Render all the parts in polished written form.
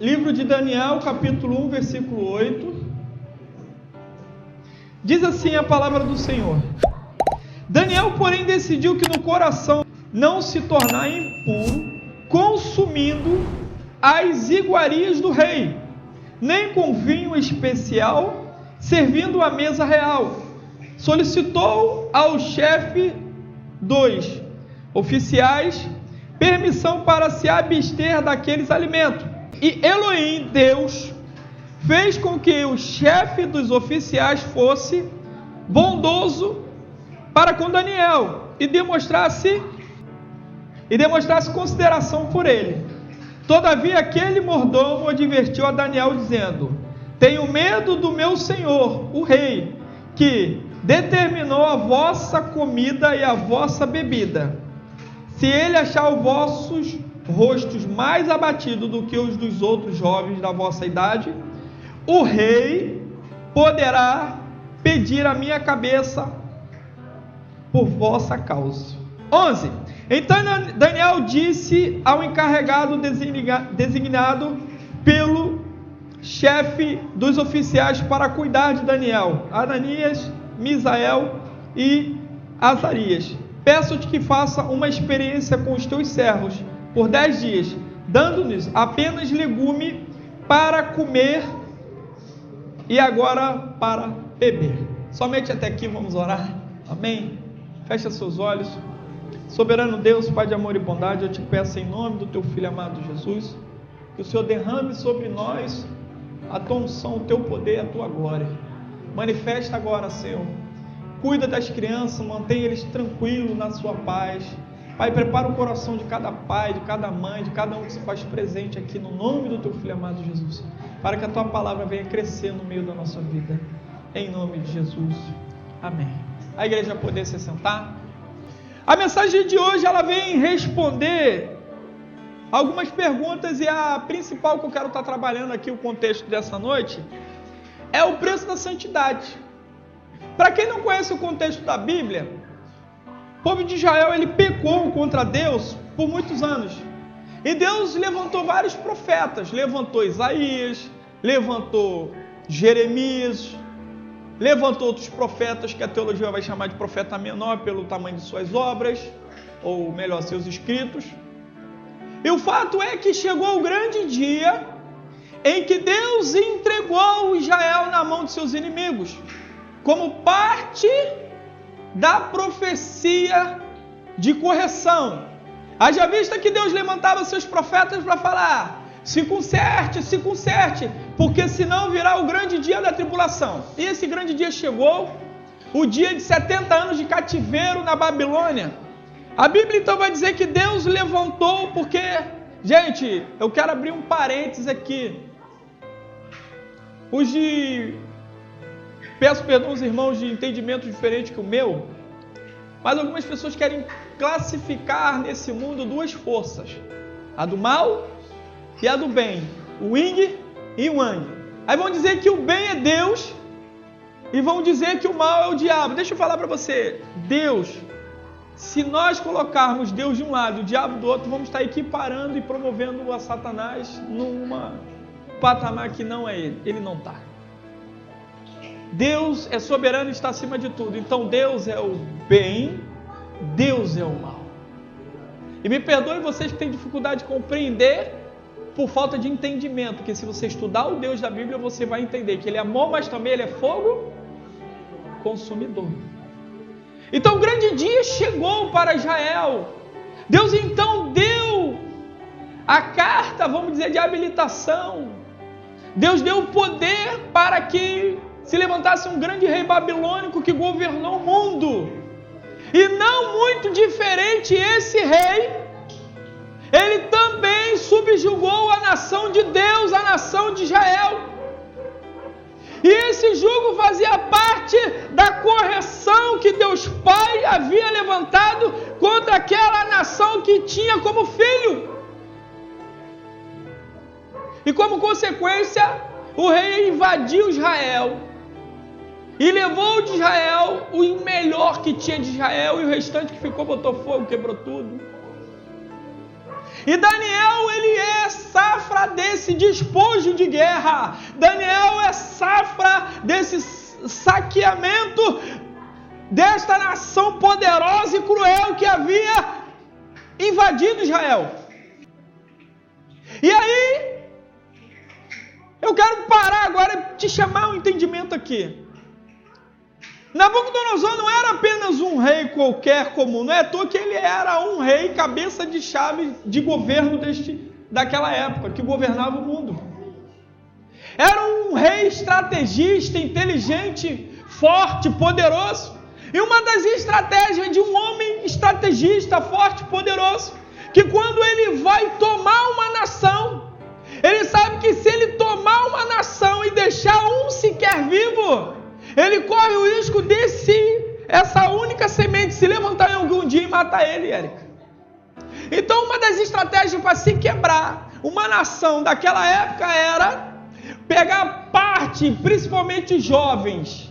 Livro de Daniel, capítulo 1, versículo 8. Diz assim a palavra do Senhor: Daniel, porém, decidiu que no coração não se tornar impuro, consumindo as iguarias do rei, nem com vinho especial, servindo à mesa real. Solicitou ao chefe dos oficiais permissão para se abster daqueles alimentos. E Elohim, Deus, fez com que o chefe dos oficiais fosse bondoso para com Daniel e demonstrasse consideração por ele. Todavia aquele mordomo advertiu a Daniel dizendo: tenho medo do meu senhor, o rei, que determinou a vossa comida e a vossa bebida. Se ele achar os vossos rostos mais abatidos do que os dos outros jovens da vossa idade, o rei poderá pedir a minha cabeça por vossa causa. 11. Então Daniel disse ao encarregado designado pelo chefe dos oficiais para cuidar de Daniel, Ananias, Misael e Azarias: peço-te que faça uma experiência com os teus servos por 10 dias, dando-lhes apenas legume para comer e agora para beber. Somente até aqui vamos orar. Amém? Fecha seus olhos. Soberano Deus, Pai de amor e bondade, eu te peço em nome do teu Filho amado Jesus, que o Senhor derrame sobre nós a tua unção, o teu poder, a tua glória. Manifesta agora, Senhor. Cuida das crianças, mantém eles tranquilos na sua paz. Pai, prepara o coração de cada pai, de cada mãe, de cada um que se faz presente aqui no nome do teu Filho amado Jesus, para que a tua palavra venha crescer no meio da nossa vida, em nome de Jesus, amém. A igreja vai poder se sentar. A mensagem de hoje, ela vem responder algumas perguntas, e a principal que eu quero estar trabalhando aqui, o contexto dessa noite, é o preço da santidade. Para quem não conhece o contexto da Bíblia, o povo de Israel, ele pecou contra Deus por muitos anos. E Deus levantou vários profetas. Levantou Isaías, levantou Jeremias, levantou outros profetas que a teologia vai chamar de profeta menor pelo tamanho de suas obras, ou melhor, seus escritos. E o fato é que chegou o grande dia em que Deus entregou Israel na mão de seus inimigos, como parte da profecia de correção. Haja vista que Deus levantava seus profetas para falar: se conserte, porque senão virá o grande dia da tribulação. E esse grande dia chegou, o dia de 70 anos de cativeiro na Babilônia. A Bíblia então vai dizer que Deus levantou, porque, gente, eu quero abrir um parênteses aqui. Peço perdão aos irmãos de entendimento diferente que o meu, mas algumas pessoas querem classificar nesse mundo duas forças: a do mal e a do bem, o yin e o yang. Aí vão dizer que o bem é Deus e vão dizer que o mal é o diabo. Deixa eu falar para você, Deus, se nós colocarmos Deus de um lado e o diabo do outro, vamos estar equiparando e promovendo a Satanás numa patamar que não é ele não está. Deus é soberano e está acima de tudo. Então Deus é o bem, Deus é o mal. E me perdoem vocês que têm dificuldade de compreender por falta de entendimento, porque se você estudar o Deus da Bíblia, você vai entender que Ele é amor, mas também Ele é fogo consumidor. Então o grande dia chegou para Israel. Deus então deu a carta, vamos dizer, de habilitação. Deus deu o poder para que se levantasse um grande rei babilônico que governou o mundo. E não muito diferente, esse rei, ele também subjugou a nação de Deus, a nação de Israel. E esse jugo fazia parte da correção que Deus Pai havia levantado contra aquela nação que tinha como filho. E como consequência, o rei invadiu Israel e levou de Israel o melhor que tinha de Israel, e o restante que ficou botou fogo, quebrou tudo. E Daniel, ele é safra desse despojo de guerra. Daniel é safra desse saqueamento desta nação poderosa e cruel que havia invadido Israel. E aí, eu quero parar agora e te chamar um entendimento aqui. Nabucodonosor não era apenas um rei qualquer comum, não é à toa que ele era um rei cabeça de chave de governo daquela época, que governava o mundo. Era um rei estrategista, inteligente, forte, poderoso. E uma das estratégias de um homem estrategista, forte, poderoso, que quando ele vai tomar uma nação, ele sabe que se ele tomar uma nação e deixar um sequer vivo, ele corre o risco essa única semente se levantar em algum dia e matar ele, Érica. Então uma das estratégias para se quebrar uma nação daquela época era pegar parte, principalmente os jovens,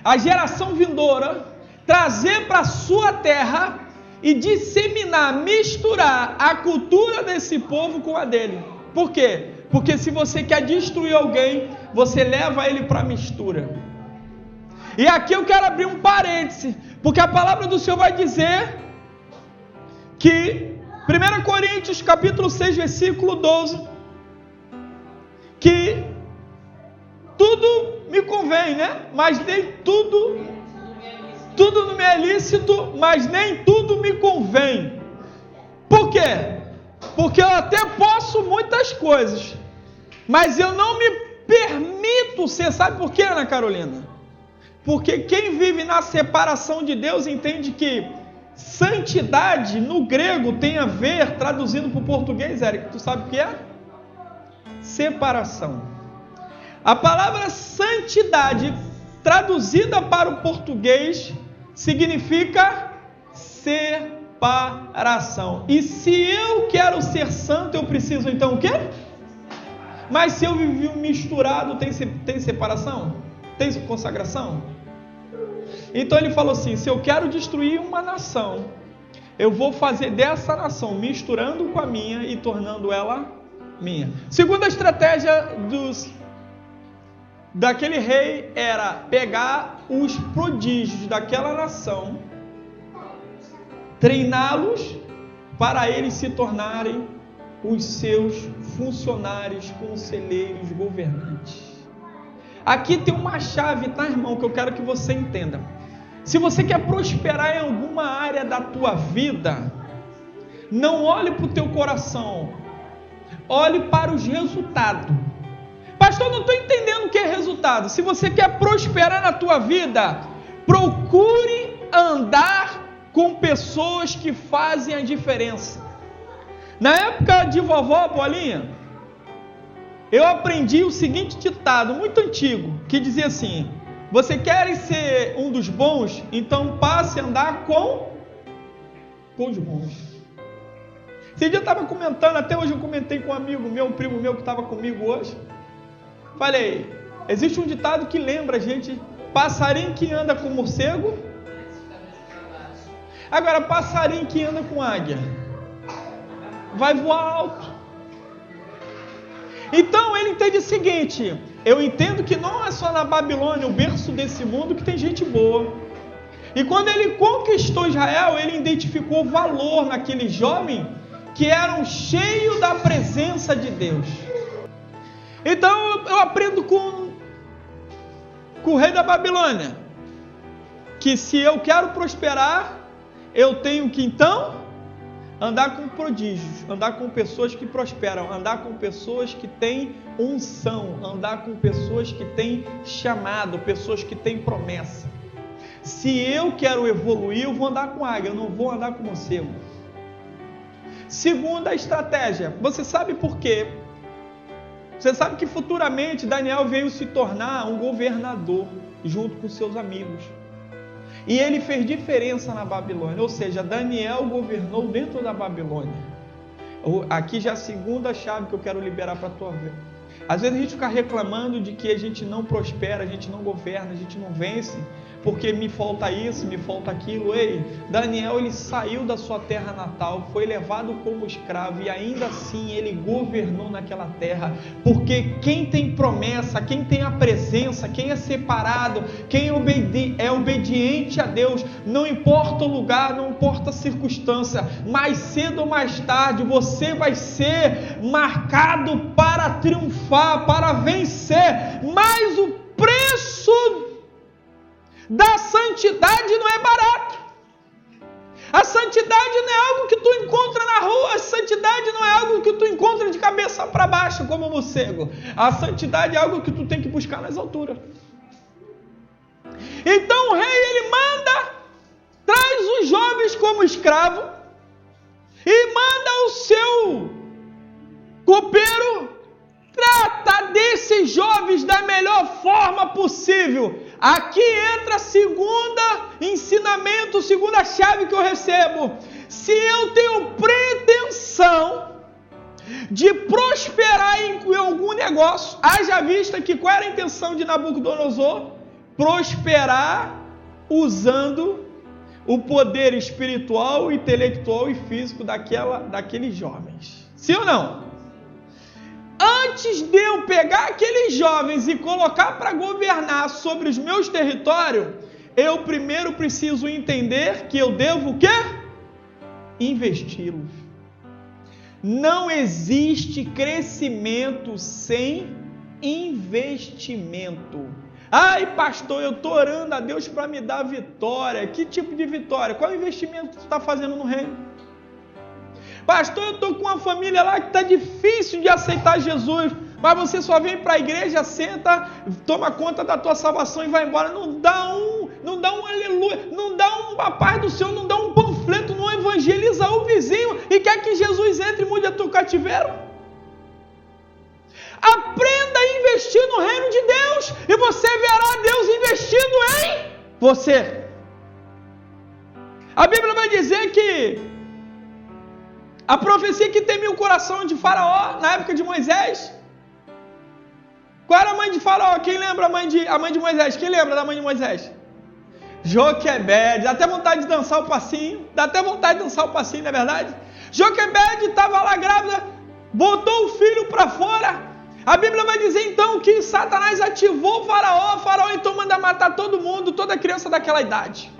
a geração vindoura, trazer para a sua terra e disseminar, misturar a cultura desse povo com a dele. Por quê? Porque se você quer destruir alguém, você leva ele para a mistura. E aqui eu quero abrir um parêntese, porque a palavra do Senhor vai dizer que 1 Coríntios capítulo 6, versículo 12, que tudo me convém, né? Mas nem tudo não me é lícito, mas nem tudo me convém. Por quê? Porque eu até posso muitas coisas, mas eu não me permito ser. Sabe por quê, Ana Carolina? Porque quem vive na separação de Deus entende que santidade no grego tem a ver, traduzindo para o português, Érico, tu sabe o que é? Separação. A palavra santidade, traduzida para o português, significa separação. E se eu quero ser santo, eu preciso então o quê? Mas se eu vivi misturado, tem separação? Tem consagração? Então ele falou assim: se eu quero destruir uma nação, eu vou fazer dessa nação misturando com a minha e tornando ela minha. Segunda estratégia daquele rei era pegar os prodígios daquela nação, treiná-los para eles se tornarem os seus funcionários, conselheiros, governantes. Aqui tem uma chave, tá, irmão, que eu quero que você entenda. Se você quer prosperar em alguma área da tua vida, não olhe para o teu coração, olhe para os resultados. Pastor, não estou entendendo o que é resultado. Se você quer prosperar na tua vida, procure andar com pessoas que fazem a diferença. Na época de vovó Bolinha, eu aprendi o seguinte ditado muito antigo, que dizia assim: você quer ser um dos bons? Então passe a andar com os bons. Esse dia eu estava comentando, até hoje eu comentei com um amigo meu, um primo meu que estava comigo hoje. Falei, existe um ditado que lembra a gente: passarinho que anda com morcego. Agora, passarinho que anda com águia vai voar alto. Então ele entende o seguinte: eu entendo que não é só na Babilônia, o berço desse mundo, que tem gente boa. E quando ele conquistou Israel, ele identificou valor naquele jovem que eram cheios da presença de Deus. Então eu aprendo com o rei da Babilônia que se eu quero prosperar, eu tenho que então andar com prodígios, andar com pessoas que prosperam, andar com pessoas que têm unção, andar com pessoas que têm chamado, pessoas que têm promessa. Se eu quero evoluir, eu vou andar com águia, eu não vou andar com morcego. Segunda estratégia, você sabe por quê? Você sabe que futuramente Daniel veio se tornar um governador junto com seus amigos. E ele fez diferença na Babilônia, ou seja, Daniel governou dentro da Babilônia. Aqui já é a segunda chave que eu quero liberar para a tua vida. Às vezes a gente fica reclamando de que a gente não prospera, a gente não governa, a gente não vence, porque me falta isso, me falta aquilo. Ei, Daniel, ele saiu da sua terra natal, foi levado como escravo e ainda assim ele governou naquela terra, porque quem tem promessa, quem tem a presença, quem é separado, quem é obediente a Deus, não importa o lugar, não importa a circunstância, mais cedo ou mais tarde você vai ser marcado para triunfar, para vencer. Mas o preço da santidade não é barato. A santidade não é algo que tu encontra na rua. A santidade não é algo que tu encontra de cabeça para baixo como morcego. A santidade é algo que tu tem que buscar nas alturas. Então o rei, ele manda, traz os jovens como escravo e manda o seu copeiro, trata desses jovens da melhor forma possível. Aqui entra a segunda chave que eu recebo. Se eu tenho pretensão de prosperar em algum negócio, haja vista que qual era a intenção de Nabucodonosor? Prosperar usando o poder espiritual, intelectual e físico daqueles jovens. Sim ou não? Antes de eu pegar aqueles jovens e colocar para governar sobre os meus territórios, eu primeiro preciso entender que eu devo o quê? Investi-los. Não existe crescimento sem investimento. Ai, pastor, eu estou orando a Deus para me dar vitória. Que tipo de vitória? Qual investimento que tu está fazendo no reino? Pastor, eu estou com uma família lá que está difícil de aceitar Jesus, mas você só vem para a igreja, senta, toma conta da tua salvação e vai embora. Não dá um aleluia, não dá uma paz do Senhor, não dá um panfleto, não evangeliza o vizinho e quer que Jesus entre e mude a teu cativeiro. Aprenda a investir no reino de Deus e você verá Deus investindo em você. A Bíblia vai dizer que a profecia que temia o coração de Faraó na época de Moisés. Qual era a mãe de Faraó? Quem lembra a mãe de Moisés? Quem lembra da mãe de Moisés? Joquebede. Dá até vontade de dançar o passinho. Não é verdade? Joquebede estava lá grávida, botou o filho para fora. A Bíblia vai dizer então que Satanás ativou o Faraó. O Faraó então manda matar todo mundo, toda criança daquela idade.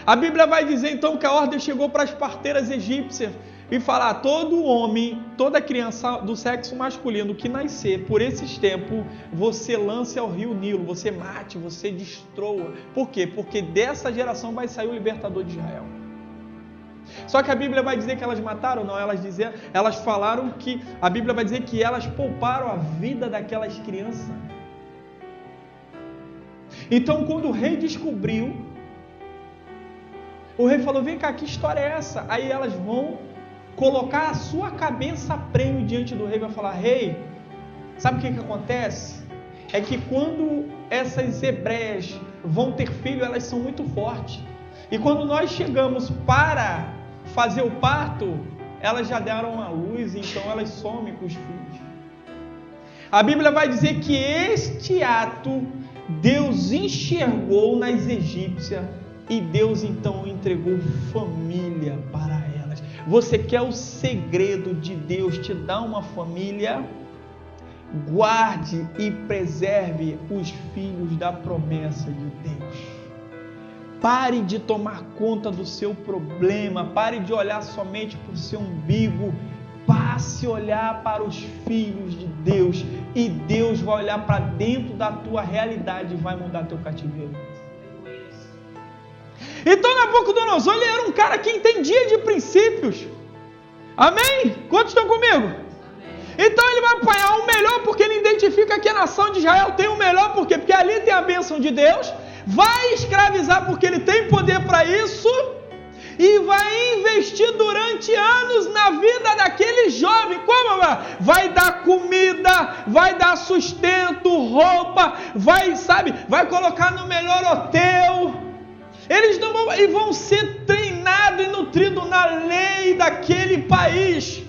A Bíblia vai dizer então que a ordem chegou para as parteiras egípcias e falar: todo homem, toda criança do sexo masculino que nascer por esses tempos, você lance ao rio Nilo, você mate, você destrua. Por quê? Porque dessa geração vai sair o libertador de Israel. Só que a Bíblia vai dizer que elas mataram? Não, elas falaram que, a Bíblia vai dizer que elas pouparam a vida daquelas crianças. Então quando o rei descobriu, o rei falou: vem cá, que história é essa? Aí elas vão colocar a sua cabeça a prêmio diante do rei, vai falar: rei, sabe o que acontece? É que quando essas hebreias vão ter filho, elas são muito fortes, e quando nós chegamos para fazer o parto, elas já deram a luz, então elas somem com os filhos. A Bíblia vai dizer que este ato Deus enxergou nas egípcias, e Deus então entregou família para elas. Você quer o segredo de Deus te dar uma família? Guarde e preserve os filhos da promessa de Deus. Pare de tomar conta do seu problema, pare de olhar somente para o seu umbigo, passe a olhar para os filhos de Deus, e Deus vai olhar para dentro da tua realidade e vai mudar teu cativeiro. Então Nabucodonosor, ele era um cara que entendia de princípios. Amém? Quantos estão comigo? Amém. Então ele vai apanhar o melhor, porque ele identifica que a nação de Israel tem o melhor. Por quê? Porque ali tem a bênção de Deus. Vai escravizar porque ele tem poder para isso, e vai investir durante anos na vida daquele jovem. Como? Vai dar comida, vai dar sustento, roupa, vai colocar no melhor hotel. Eles vão ser treinados e nutridos na lei daquele país.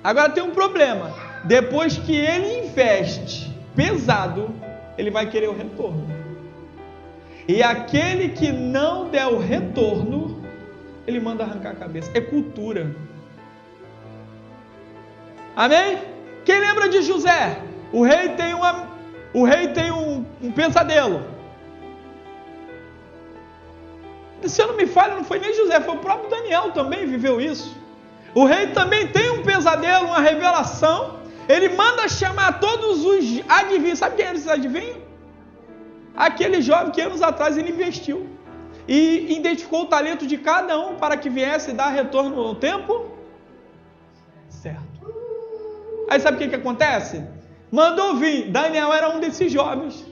Agora tem um problema. depois que ele investe pesado, ele vai querer o retorno. E aquele que não der o retorno, ele manda arrancar a cabeça. É cultura. Amém? Quem lembra de José? O rei tem um pesadelo. Se eu não me falho, não foi nem José, foi o próprio Daniel também viveu isso. O rei também tem um pesadelo, uma revelação. Ele manda chamar todos os adivinhos. Sabe quem eram esses adivinhos? Aquele jovem que anos atrás ele investiu e identificou o talento de cada um para que viesse dar retorno no tempo certo. Aí sabe o que acontece? Mandou vir. Daniel era um desses jovens.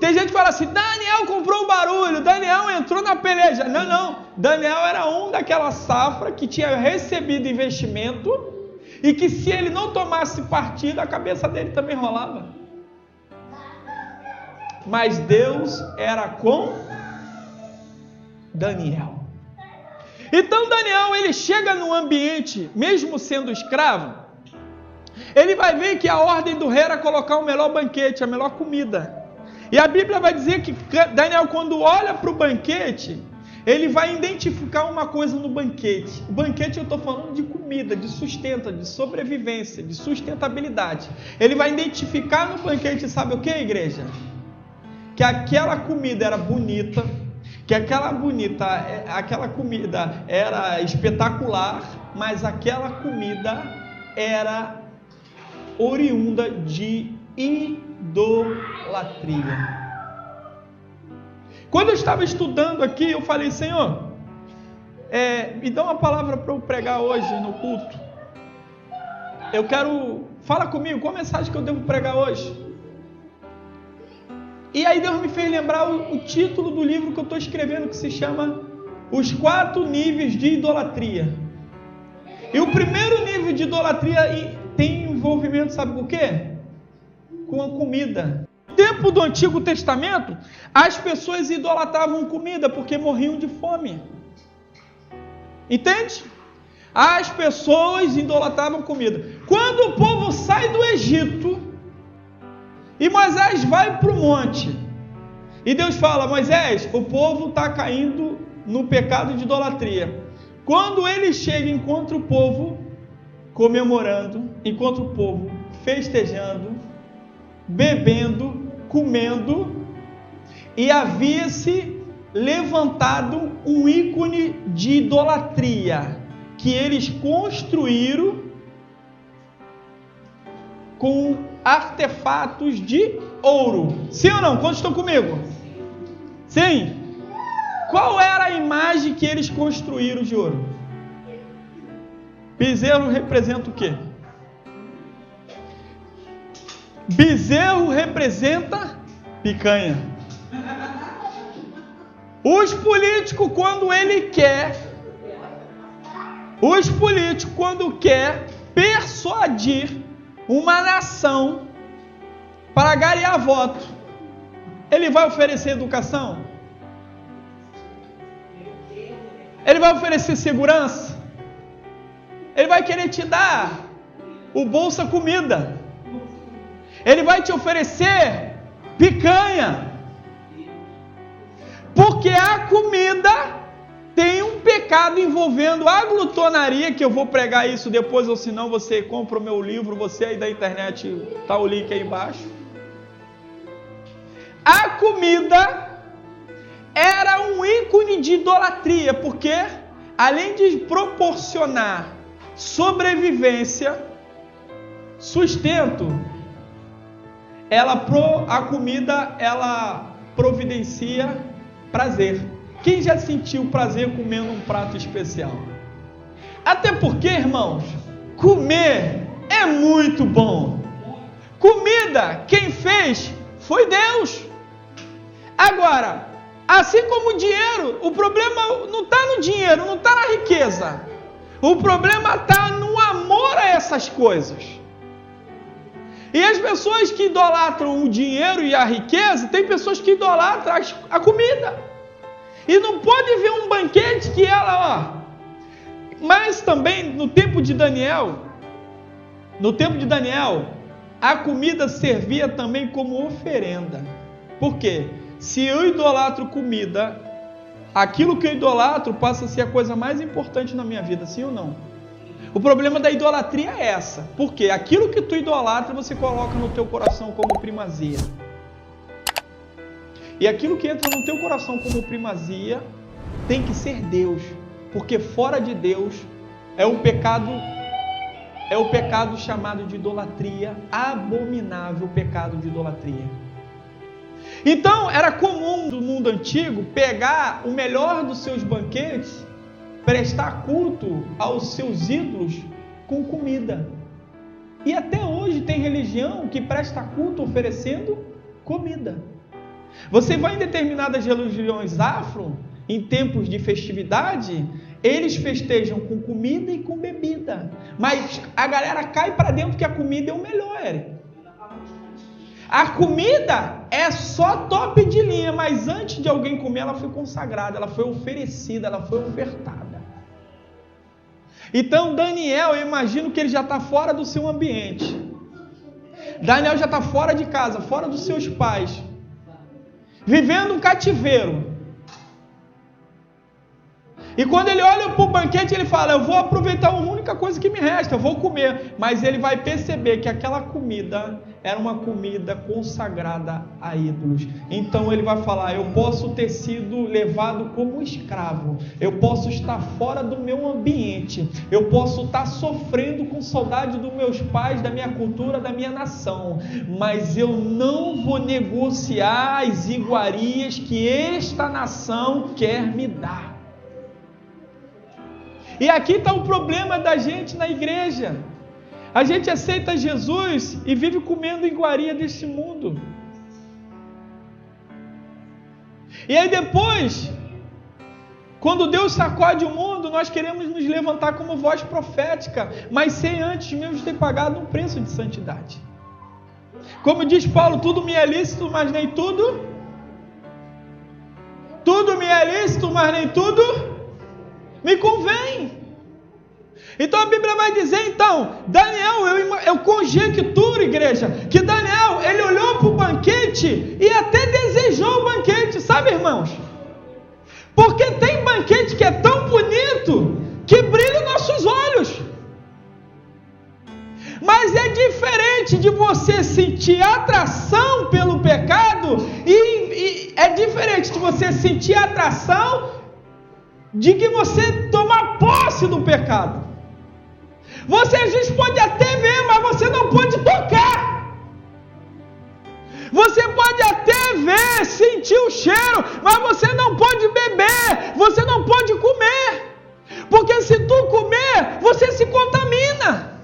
Tem gente que fala assim: Daniel comprou o barulho, Daniel entrou na peleja. Não. Daniel era um daquela safra que tinha recebido investimento e que se ele não tomasse partido, a cabeça dele também rolava. Mas Deus era com Daniel. Então Daniel, ele chega no ambiente, mesmo sendo escravo, ele vai ver que a ordem do rei era colocar o melhor banquete, a melhor comida. E a Bíblia vai dizer que Daniel, quando olha para o banquete, ele vai identificar uma coisa no banquete. O banquete, eu estou falando de comida, de sustento, de sobrevivência, de sustentabilidade. Ele vai identificar no banquete, sabe o que, igreja? Que aquela comida era bonita, que aquela comida era espetacular, mas aquela comida era oriunda de idolatria. Quando eu estava estudando aqui, eu falei: Senhor, me dá uma palavra para eu pregar hoje no culto. Fala comigo, qual a mensagem que eu devo pregar hoje? E aí Deus me fez lembrar o título do livro que eu estou escrevendo, que se chama Os 4 Níveis de Idolatria. E o primeiro nível de idolatria tem envolvimento, sabe com o quê? Com a comida. No tempo do Antigo Testamento, as pessoas idolatravam comida porque morriam de fome. Entende? As pessoas idolatravam comida. Quando o povo sai do Egito e Moisés vai para o monte, e Deus fala: Moisés, o povo está caindo no pecado de idolatria. Quando ele chega, encontra o povo comemorando, encontra o povo festejando, bebendo, comendo, e havia-se levantado um ícone de idolatria que eles construíram com artefatos de ouro. Sim ou não? Quantos estão comigo? Sim. Qual era a imagem que eles construíram de ouro? Bezerro representa o quê? Bezerro representa picanha. Os políticos, quando quer persuadir uma nação para angariar voto, ele vai oferecer educação? Ele vai oferecer segurança? Ele vai querer te dar o Bolsa Comida? Ele vai te oferecer picanha? Porque a comida tem um pecado envolvendo a glutonaria, que eu vou pregar isso depois, ou senão você compra o meu livro, você aí da internet, está o link aí embaixo. A comida era um ícone de idolatria, porque além de proporcionar sobrevivência, sustento, a comida ela providencia prazer. Quem já sentiu prazer comendo um prato especial? Até porque, irmãos, comer é muito bom. Comida, quem fez foi Deus. Agora, assim como o dinheiro, o problema não está no dinheiro, não está na riqueza. O problema está no amor a essas coisas. E as pessoas que idolatram o dinheiro e a riqueza, tem pessoas que idolatram a comida. E não pode ver um banquete que ela, Mas também, no tempo de Daniel, No tempo de Daniel, a comida servia também como oferenda. Por quê? Se eu idolatro comida, aquilo que eu idolatro passa a ser a coisa mais importante na minha vida, sim ou não? O problema da idolatria é essa. Porque aquilo que tu idolatra, você coloca no teu coração como primazia. E aquilo que entra no teu coração como primazia tem que ser Deus. Porque fora de Deus é o pecado chamado de idolatria, abominável pecado de idolatria. Então era comum no mundo antigo pegar o melhor dos seus banquetes, prestar culto aos seus ídolos com comida. E até hoje tem religião que presta culto oferecendo comida. Você vai em determinadas religiões afro, em tempos de festividade, eles festejam com comida e com bebida. Mas a galera cai para dentro que a comida é o melhor, Eric. A comida é só top de linha, mas antes de alguém comer, ela foi consagrada, ela foi oferecida, ela foi ofertada. Então Daniel, eu imagino que ele já está fora do seu ambiente. Daniel já está fora de casa, fora dos seus pais, vivendo um cativeiro. E quando ele olha para o banquete, ele fala, eu vou aproveitar a única coisa que me resta, eu vou comer. Mas ele vai perceber que aquela comida era uma comida consagrada a ídolos. Então ele vai falar, eu posso ter sido levado como escravo, eu posso estar fora do meu ambiente, eu posso estar sofrendo com saudade dos meus pais, da minha cultura, da minha nação, mas eu não vou negociar as iguarias que esta nação quer me dar. E aqui está o problema da gente na igreja. A gente aceita Jesus e vive comendo iguaria deste mundo. E aí depois, quando Deus sacode o mundo, nós queremos nos levantar como voz profética, mas sem antes mesmo ter pagado um preço de santidade. Como diz Paulo, tudo me é lícito, mas nem tudo. Tudo me é lícito, mas nem tudo me convém. Então a Bíblia vai dizer, então, Daniel, eu conjecturo, igreja, que Daniel, ele olhou para o banquete e até desejou o banquete, sabe, irmãos? Porque tem banquete que é tão bonito que brilha os nossos olhos. Mas é diferente de você sentir atração pelo pecado e é diferente de você sentir atração de que você toma posse do pecado. Você às vezes pode até ver, mas você não pode tocar. Você pode até ver, sentir o cheiro, mas você não pode beber, você não pode comer. Porque se tu comer, você se contamina.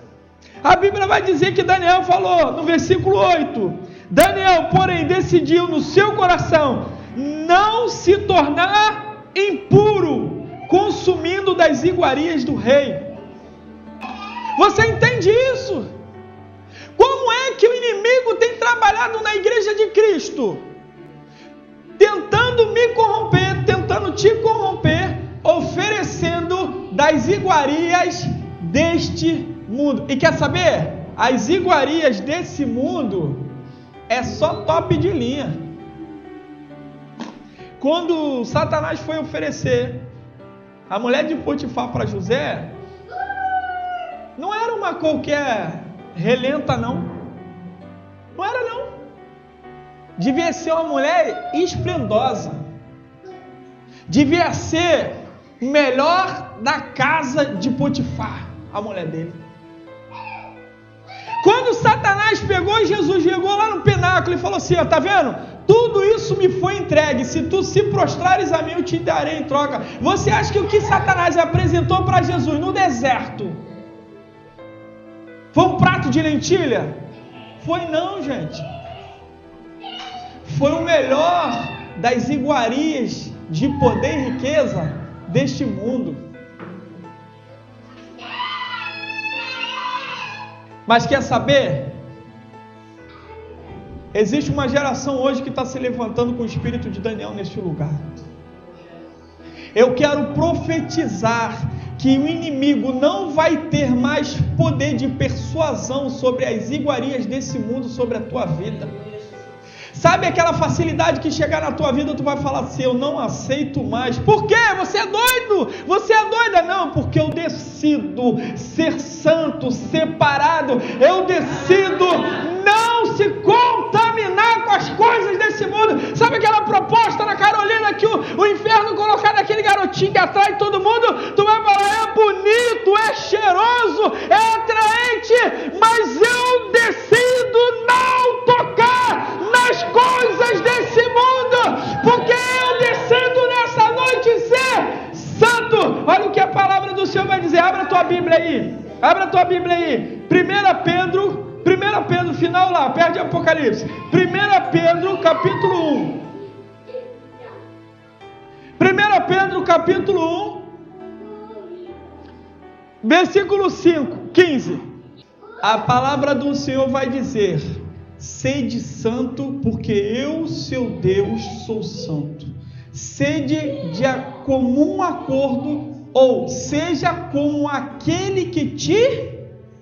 A Bíblia vai dizer que Daniel falou no versículo 8. Daniel, porém, decidiu no seu coração não se tornar impuro, consumindo das iguarias do rei. Você entende isso? Como é que o inimigo tem trabalhado na igreja de Cristo? Tentando me corromper, tentando te corromper, oferecendo das iguarias deste mundo. E quer saber? As iguarias desse mundo é só top de linha. Quando Satanás foi oferecer a mulher de Potifar para José, não era uma qualquer relenta, não. Não era, não. Devia ser uma mulher esplendosa. Devia ser melhor da casa de Potifar, a mulher dele. Quando Satanás pegou Jesus, chegou lá no pináculo e falou assim, ó, tá vendo? Tudo isso me foi entregue, se tu se prostrares a mim, eu te darei em troca. Você acha que o que Satanás apresentou para Jesus no deserto foi um prato de lentilha? Foi não, gente. Foi o melhor das iguarias de poder e riqueza deste mundo. Mas quer saber? Existe uma geração hoje que está se levantando com o espírito de Daniel neste lugar. Eu quero profetizar que o inimigo não vai ter mais poder de persuasão sobre as iguarias desse mundo, sobre a tua vida. Sabe aquela facilidade que chegar na tua vida, tu vai falar assim, eu não aceito mais. Por quê? Você é doido? Você é doida? Não, porque eu decido ser santo, separado. Eu decido não se contaminar com as coisas desse mundo. Sabe aquela proposta na Carolina que o inferno colocar naquele garotinho que atrai todo mundo? Tu vai falar, é bonito, é cheiroso, é atraente, mas eu decido não tocar nas coisas desse mundo, porque eu decido nessa noite ser santo. Olha o que a palavra do Senhor vai dizer. Abra a tua Bíblia aí. Abra a tua Bíblia aí. 1 Pedro, final lá, perto de Apocalipse. 1 Pedro, capítulo 1. 1 Pedro, capítulo 1, versículo 15. A palavra do Senhor vai dizer: sede santo, porque eu, seu Deus, sou santo. Sede de comum acordo, ou seja como aquele que te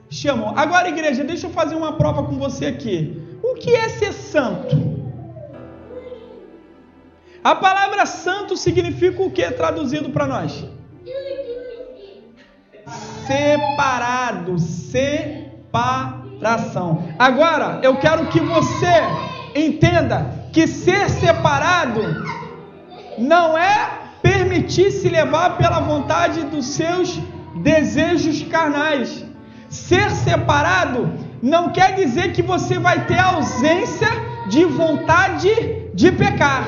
chamou. Agora, igreja, deixa eu fazer uma prova com você aqui. O que é ser santo? A palavra santo significa o que traduzido para nós? Separado, separação. Agora, eu quero que você entenda que ser separado não é permitir se levar pela vontade dos seus desejos carnais. Ser separado não quer dizer que você vai ter ausência de vontade de pecar.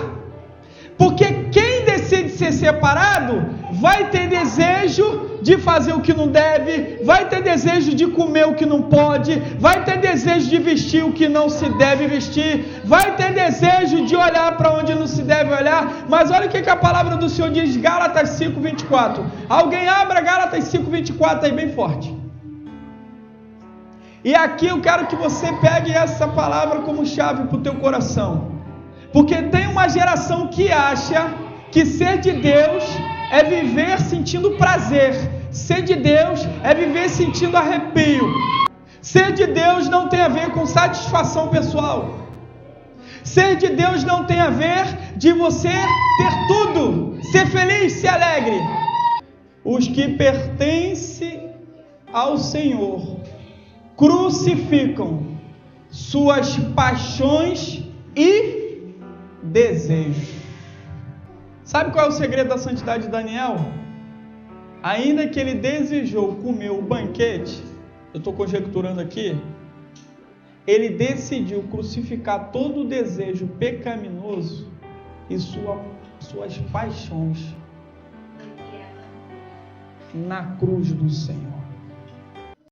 Porque quem decide ser separado vai ter desejo de fazer o que não deve, vai ter desejo de comer o que não pode, vai ter desejo de vestir o que não se deve vestir, vai ter desejo de olhar para onde não se deve olhar. Mas olha o que a palavra do Senhor diz, Gálatas 5:24. Alguém abra Gálatas 5:24 aí bem forte. E aqui eu quero que você pegue essa palavra como chave para o teu coração. Porque tem uma geração que acha que ser de Deus é viver sentindo prazer. Ser de Deus é viver sentindo arrepio. Ser de Deus não tem a ver com satisfação pessoal. Ser de Deus não tem a ver de você ter tudo, ser feliz, ser alegre. Os que pertencem ao Senhor crucificam suas paixões e desejos. Sabe qual é o segredo da santidade de Daniel? Ainda que ele desejou comer o banquete, eu estou conjecturando aqui, ele decidiu crucificar todo o desejo pecaminoso e suas paixões na cruz do Senhor.